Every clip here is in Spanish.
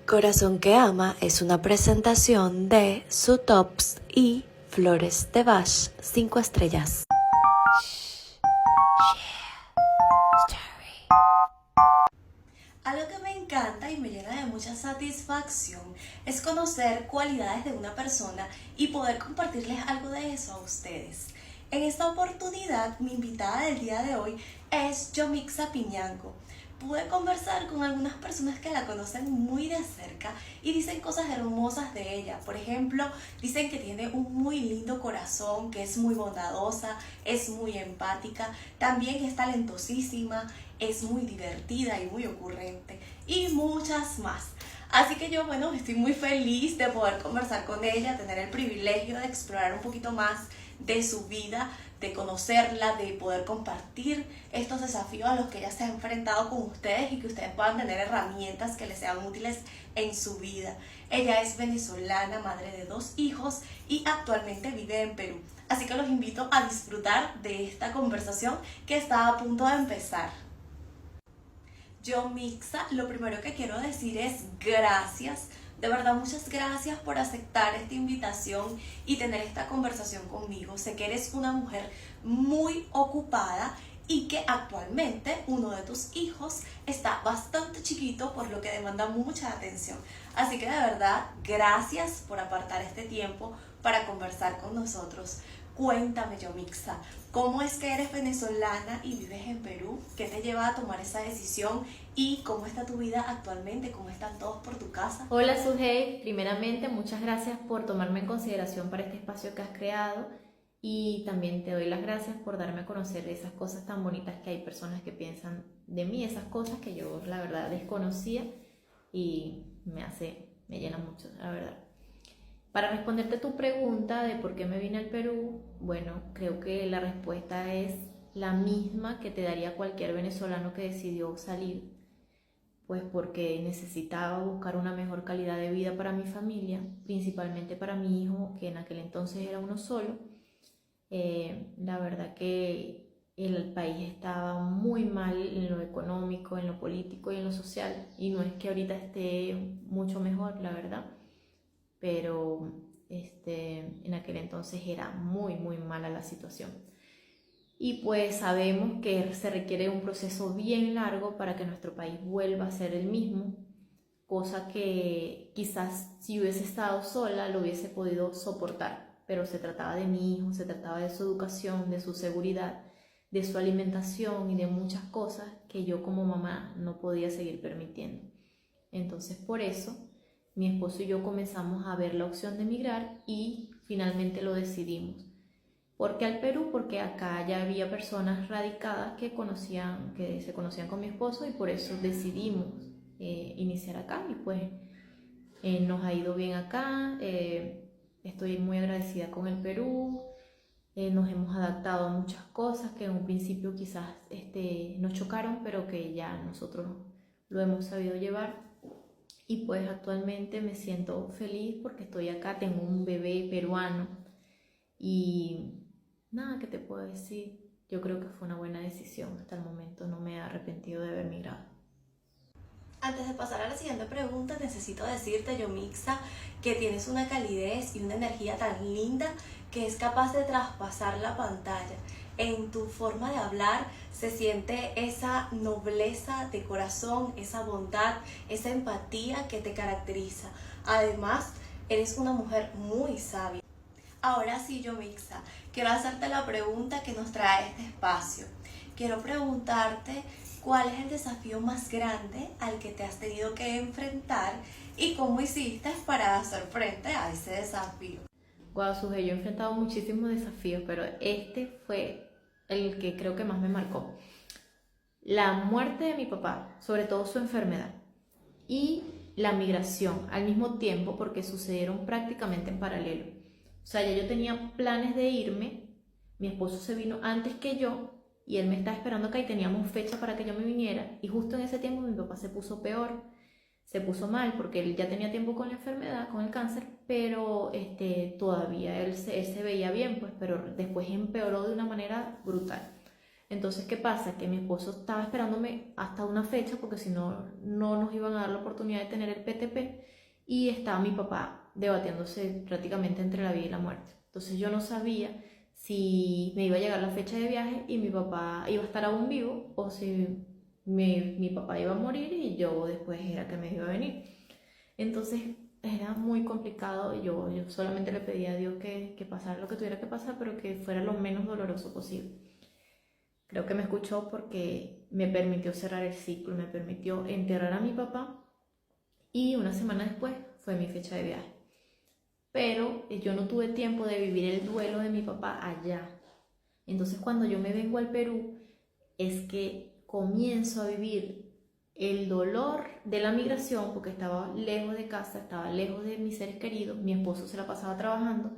Corazón que Ama es una presentación de Sutops y Flores de Bach 5 estrellas. Algo que me encanta y me llena de mucha satisfacción es conocer cualidades de una persona y poder compartirles algo de eso a ustedes. En esta oportunidad, mi invitada del día de hoy es Yomixa Piñanco. Pude conversar con algunas personas que la conocen muy de cerca y dicen cosas hermosas de ella. Por ejemplo, dicen que tiene un muy lindo corazón, que es muy bondadosa, es muy empática, también es talentosísima, es muy divertida y muy ocurrente y muchas más. Así que yo, estoy muy feliz de poder conversar con ella, tener el privilegio de explorar un poquito más de su vida, de conocerla, de poder compartir estos desafíos a los que ella se ha enfrentado con ustedes y que ustedes puedan tener herramientas que les sean útiles en su vida. Ella es venezolana, madre de 2 hijos y actualmente vive en Perú. Así que los invito a disfrutar de esta conversación que está a punto de empezar. Yomixa, lo primero que quiero decir es gracias. De verdad, muchas gracias por aceptar esta invitación y tener esta conversación conmigo. Sé que eres una mujer muy ocupada y que actualmente uno de tus hijos está bastante chiquito, por lo que demanda mucha atención. Así que de verdad, gracias por apartar este tiempo para conversar con nosotros. Cuéntame, Yomixa, ¿cómo es que eres venezolana y vives en Perú? ¿Qué te lleva a tomar esa decisión? ¿Y cómo está tu vida actualmente? ¿Cómo están todos por tu casa? Hola Sujei, primeramente muchas gracias por tomarme en consideración para este espacio que has creado y también te doy las gracias por darme a conocer esas cosas tan bonitas que hay personas que piensan de mí, esas cosas que yo la verdad desconocía y me llena mucho, la verdad. Para responderte tu pregunta de por qué me vine al Perú, bueno, creo que la respuesta es la misma que te daría cualquier venezolano que decidió salir, pues porque necesitaba buscar una mejor calidad de vida para mi familia, principalmente para mi hijo, que en aquel entonces era uno solo. La verdad que el país estaba muy mal en lo económico, en lo político y en lo social, y no es que ahorita esté mucho mejor, la verdad, pero en aquel entonces era muy, muy mala la situación. Y pues sabemos que se requiere un proceso bien largo para que nuestro país vuelva a ser el mismo, cosa que quizás si hubiese estado sola lo hubiese podido soportar, pero se trataba de mi hijo, se trataba de su educación, de su seguridad, de su alimentación y de muchas cosas que yo como mamá no podía seguir permitiendo. Entonces por eso mi esposo y yo comenzamos a ver la opción de emigrar y finalmente lo decidimos. ¿Por qué al Perú? Porque acá ya había personas radicadas que se conocían con mi esposo y por eso decidimos iniciar acá y pues nos ha ido bien acá. Estoy muy agradecida con el Perú. Nos hemos adaptado a muchas cosas que en un principio quizás nos chocaron, pero que ya nosotros lo hemos sabido llevar. Y pues actualmente me siento feliz porque estoy acá, tengo un bebé peruano y nada, ¿qué te puedo decir? Yo creo que fue una buena decisión. Hasta el momento no me he arrepentido de haber migrado. Antes de pasar a la siguiente pregunta, necesito decirte, Yomixa, que tienes una calidez y una energía tan linda que es capaz de traspasar la pantalla. En tu forma de hablar se siente esa nobleza de corazón, esa bondad, esa empatía que te caracteriza. Además, eres una mujer muy sabia. Ahora sí, Yomixa, quiero hacerte la pregunta que nos trae este espacio. Quiero preguntarte cuál es el desafío más grande al que te has tenido que enfrentar y cómo hiciste para hacer frente a ese desafío. Wow, Suje, yo he enfrentado muchísimos desafíos, pero este fue el que creo que más me marcó. La muerte de mi papá, sobre todo su enfermedad, y la migración al mismo tiempo porque sucedieron prácticamente en paralelo. O sea, ya yo tenía planes de irme, mi esposo se vino antes que yo y él me estaba esperando acá y teníamos fecha para que yo me viniera y justo en ese tiempo mi papá se puso peor, se puso mal porque él ya tenía tiempo con la enfermedad, con el cáncer, pero todavía él se veía bien, pues, pero después empeoró de una manera brutal. Entonces, ¿qué pasa? Que mi esposo estaba esperándome hasta una fecha porque si no, no nos iban a dar la oportunidad de tener el PTP y estaba mi papá debatiéndose prácticamente entre la vida y la muerte. Entonces yo no sabía si me iba a llegar la fecha de viaje y mi papá iba a estar aún vivo o si mi papá iba a morir y yo después era que me iba a venir. Entonces era muy complicado. Yo solamente le pedía a Dios que pasara lo que tuviera que pasar, pero que fuera lo menos doloroso posible. Creo que me escuchó porque me permitió cerrar el ciclo, me permitió enterrar a mi papá y una semana después fue mi fecha de viaje. Pero yo no tuve tiempo de vivir el duelo de mi papá allá. Entonces cuando yo me vengo al Perú es que comienzo a vivir el dolor de la migración porque estaba lejos de casa, estaba lejos de mis seres queridos, mi esposo se la pasaba trabajando,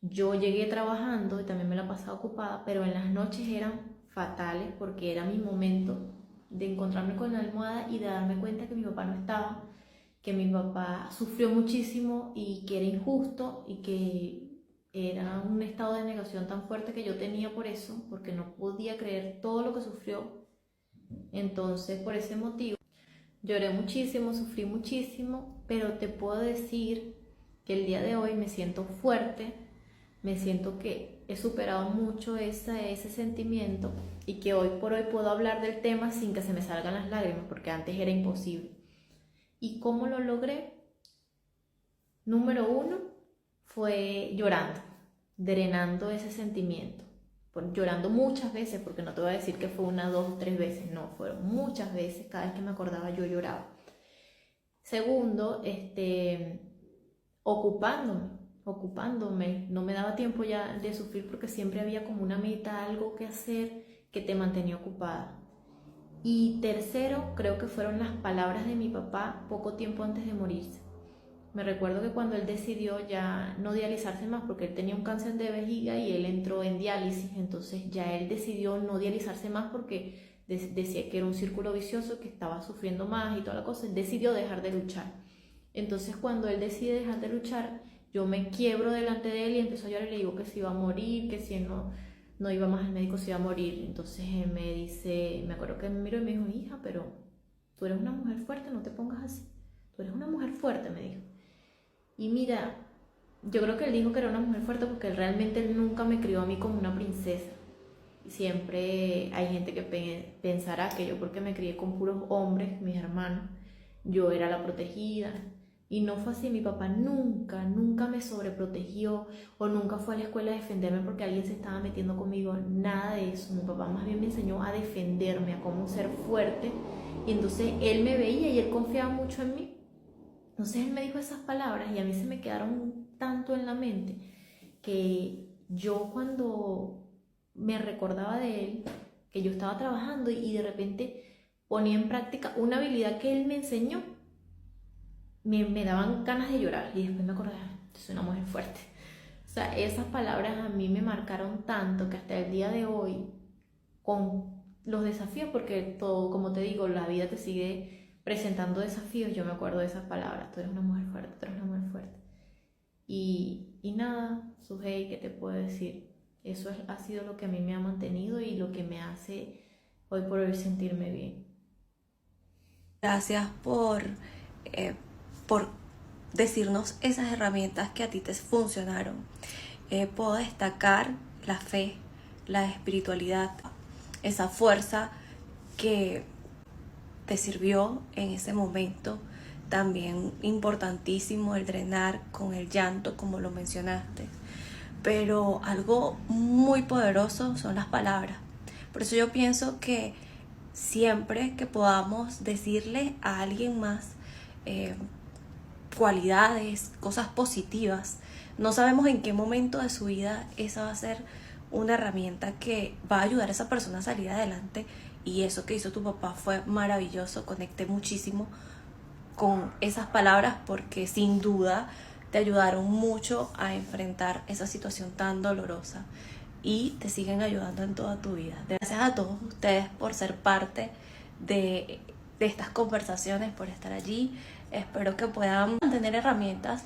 yo llegué trabajando y también me la pasaba ocupada, pero en las noches eran fatales porque era mi momento de encontrarme con la almohada y de darme cuenta que mi papá no estaba, que mi papá sufrió muchísimo y que era injusto y que era un estado de negación tan fuerte que yo tenía por eso, porque no podía creer todo lo que sufrió. Entonces, por ese motivo, lloré muchísimo, sufrí muchísimo, pero te puedo decir que el día de hoy me siento fuerte, me siento que he superado mucho ese sentimiento y que hoy por hoy puedo hablar del tema sin que se me salgan las lágrimas, porque antes era imposible. ¿Y cómo lo logré? Número 1 fue llorando, drenando ese sentimiento. Llorando muchas veces, porque no te voy a decir que fue 1, 2, 3 veces, no, fueron muchas veces, cada vez que me acordaba yo lloraba. Segundo, ocupándome, no me daba tiempo ya de sufrir porque siempre había como una meta, algo que hacer que te mantenía ocupada. Y tercero, creo que fueron las palabras de mi papá poco tiempo antes de morirse. Me recuerdo que cuando él decidió ya no dializarse más, porque él tenía un cáncer de vejiga y él entró en diálisis, entonces ya él decidió no dializarse más porque decía que era un círculo vicioso, que estaba sufriendo más y toda la cosa, él decidió dejar de luchar. Entonces cuando él decide dejar de luchar, yo me quiebro delante de él y empiezo a llorar y le digo que se iba a morir, que si él no iba más al médico se iba a morir. Entonces él me dice, me acuerdo que me miró y me dijo, hija, pero tú eres una mujer fuerte, no te pongas así. Tú eres una mujer fuerte, me dijo. Y mira, yo creo que él dijo que era una mujer fuerte porque él nunca me crió a mí como una princesa. Siempre hay gente que pensará que yo, porque me crié con puros hombres, mis hermanos, yo era la protegida. Y no fue así. Mi papá nunca me sobreprotegió o nunca fue a la escuela a defenderme porque alguien se estaba metiendo conmigo. Nada de eso. Mi papá más bien me enseñó a defenderme, a cómo ser fuerte. Y entonces él me veía y él confiaba mucho en mí. Entonces él me dijo esas palabras y a mí se me quedaron tanto en la mente que yo cuando me recordaba de él, que yo estaba trabajando y de repente ponía en práctica una habilidad que él me enseñó, me daban ganas de llorar y después me acordaba, soy una mujer fuerte. O sea, esas palabras a mí me marcaron tanto que hasta el día de hoy, con los desafíos, porque todo, como te digo, la vida te sigue presentando desafíos, yo me acuerdo de esas palabras, tú eres una mujer fuerte, tú eres una mujer fuerte. Y nada, Sujei, ¿qué te puedo decir? Eso ha sido lo que a mí me ha mantenido y lo que me hace hoy por hoy sentirme bien. Gracias por decirnos esas herramientas que a ti te funcionaron. Puedo destacar la fe, la espiritualidad, esa fuerza que te sirvió en ese momento. También importantísimo el drenar con el llanto, como lo mencionaste. Pero algo muy poderoso son las palabras. Por eso yo pienso que siempre que podamos decirle a alguien más cualidades, cosas positivas, no sabemos en qué momento de su vida esa va a ser una herramienta que va a ayudar a esa persona a salir adelante. Y eso que hizo tu papá fue maravilloso. Conecté muchísimo con esas palabras porque sin duda te ayudaron mucho a enfrentar esa situación tan dolorosa y te siguen ayudando en toda tu vida. Gracias a todos ustedes por ser parte de estas conversaciones, por estar allí. Espero que puedan tener herramientas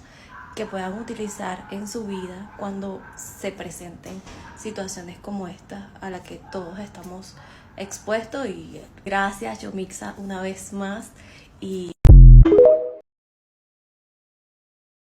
que puedan utilizar en su vida cuando se presenten situaciones como esta a la que todos estamos expuestos. Y gracias, Yomixa, una vez más. Y